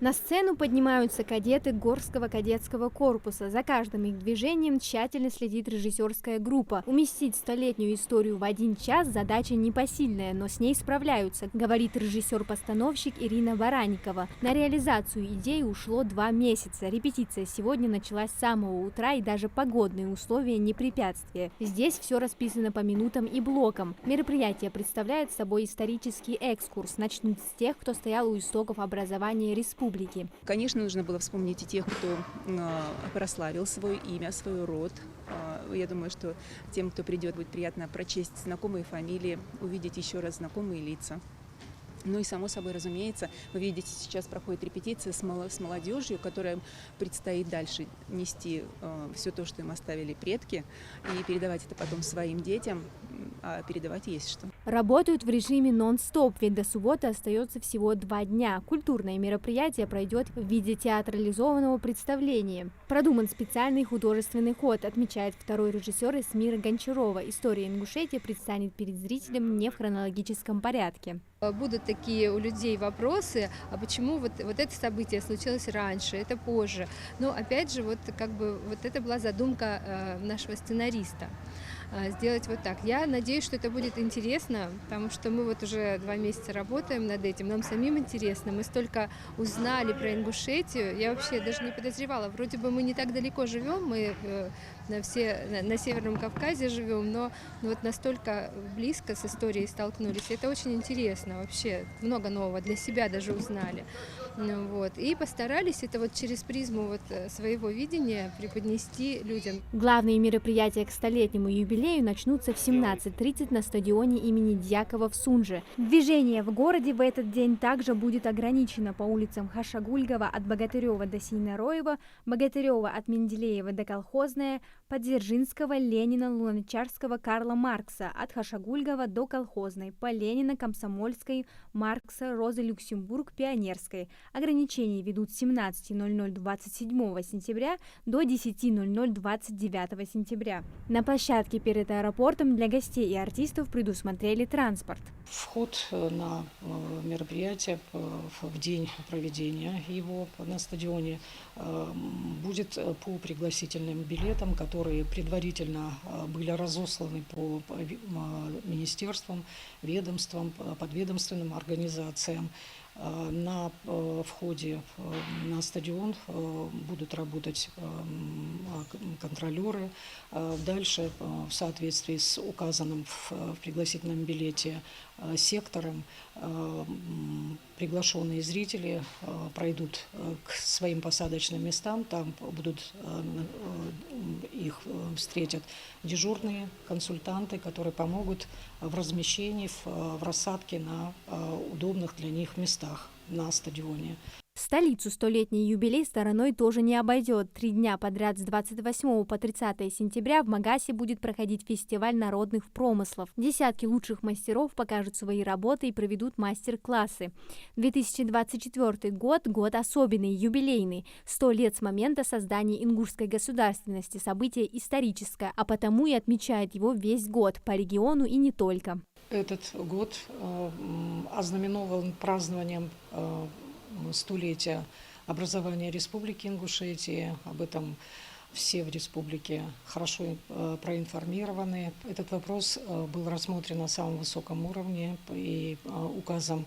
На сцену поднимаются кадеты Горского кадетского корпуса. За каждым их движением тщательно следит режиссерская группа. Уместить столетнюю историю в 1 час – задача непосильная, но с ней справляются, говорит режиссер-постановщик Ирина Баранникова. На реализацию идеи ушло 2 месяца. Репетиция сегодня началась с самого утра, и даже погодные условия не препятствие. Здесь все расписано по минутам и блокам. Мероприятие представляет собой исторический экскурс. Начнут с тех, кто стоял у истоков образования республики. Конечно, нужно было вспомнить и тех, кто прославил свое имя, свой род. Я думаю, что тем, кто придет, будет приятно прочесть знакомые фамилии, увидеть еще раз знакомые лица. Ну и, само собой, разумеется, вы видите, сейчас проходит репетиция с молодежью, которая предстоит дальше нести все то, что им оставили предки, и передавать это потом своим детям, а передавать есть что. Работают в режиме нон-стоп, ведь до субботы остается всего 2 дня. Культурное мероприятие пройдет в виде театрализованного представления. Продуман специальный художественный ход, отмечает второй режиссер Эсмира Гончарова. История Ингушетии предстанет перед зрителем не в хронологическом порядке. Будут такие у людей вопросы, а почему вот это событие случилось раньше, это позже. Но опять же, вот это была задумка нашего сценариста. Сделать вот так. Я надеюсь, что это будет интересно, потому что мы вот уже 2 месяца работаем над этим, нам самим интересно. Мы столько узнали про Ингушетию, я вообще даже не подозревала. Вроде бы мы не так далеко живем, мы на Северном Кавказе живем, но вот настолько близко с историей столкнулись. Это очень интересно вообще, много нового для себя даже узнали. Вот. И постарались это вот через призму своего видения преподнести людям. Главные мероприятия к столетнему юбилею начнутся в 17:30 на стадионе имени Дьякова в Сунже. Движение в городе в этот день также будет ограничено по улицам Хашагульгова от Богатырева до Сейнароева, Богатырева от Менделеева до Колхозная, Подзержинского, Ленина, Луначарского, Карла Маркса от Хашагульгова до Колхозной, по Ленина, Комсомольской, Маркса, Розы Люксембург, Пионерской. Ограничения ведут с 17:00 27 сентября до 10:00 29 сентября. На площадке перед аэропортом для гостей и артистов предусмотрели транспорт. Вход на мероприятие в день проведения его на стадионе будет по пригласительным билетам, которые предварительно были разосланы по министерствам, ведомствам, подведомственным организациям. На входе на стадион будут работать контролеры. Дальше, в соответствии с указанным в пригласительном билете сектором, приглашенные зрители пройдут к своим посадочным местам. Там их встретят дежурные консультанты, которые помогут в размещении, в рассадке на удобных для них местах на стадионе. Столицу столетний юбилей стороной тоже не обойдет. 3 дня подряд с 28 по 30 сентября в Магасе будет проходить фестиваль народных промыслов. Десятки лучших мастеров покажут свои работы и проведут мастер-классы. 2024 год – год особенный, юбилейный. 100 лет с момента создания ингушской государственности. Событие историческое, а потому и отмечает его весь год, по региону и не только. Этот год ознаменован празднованием столетия образования Республики Ингушетия. Об этом все в республике хорошо проинформированы. Этот вопрос был рассмотрен на самом высоком уровне и указом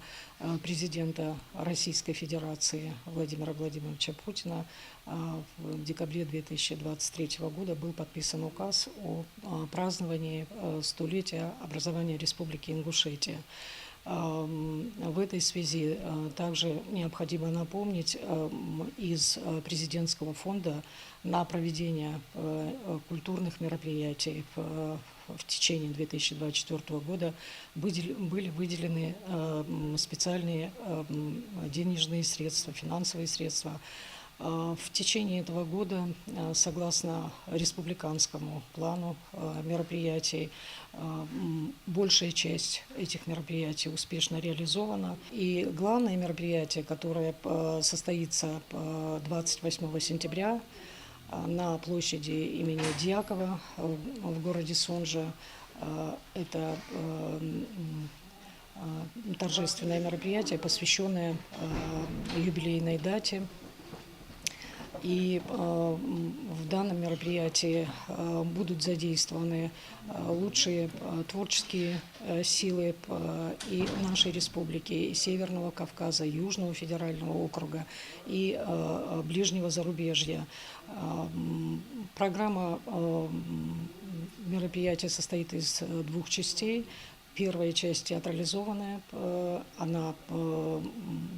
президента Российской Федерации Владимира Владимировича Путина в декабре 2023 года был подписан указ о праздновании столетия образования Республики Ингушетия. В этой связи также необходимо напомнить, из президентского фонда на проведение культурных мероприятий в течение 2024 года были выделены специальные денежные средства, финансовые средства. В течение этого года, согласно республиканскому плану мероприятий, большая часть этих мероприятий успешно реализована. И главное мероприятие, которое состоится 28 сентября на площади имени Дьякова в городе Сунже, это торжественное мероприятие, посвященное юбилейной дате. И в данном мероприятии будут задействованы лучшие творческие силы и нашей республики, и Северного Кавказа, и Южного федерального округа, и ближнего зарубежья. Программа мероприятия состоит из 2 частей. Первая часть театрализованная, она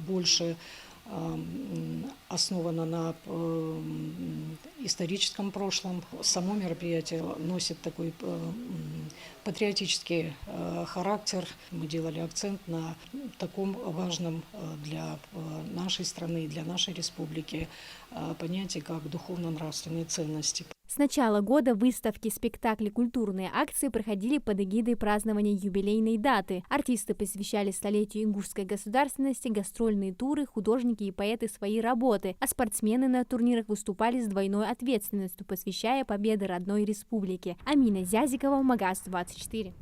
больше основана на историческом прошлом. Само мероприятие носит такой патриотический характер. Мы делали акцент на таком важном для нашей страны, для нашей республики понятии, как духовно-нравственные ценности. С начала года выставки, спектакли, культурные акции проходили под эгидой празднования юбилейной даты. Артисты посвящали столетию ингушской государственности, гастрольные туры, художники и поэты свои работы, а спортсмены на турнирах выступали с двойной ответственностью, посвящая победы родной республике. Амина Зязикова, Магаз 24.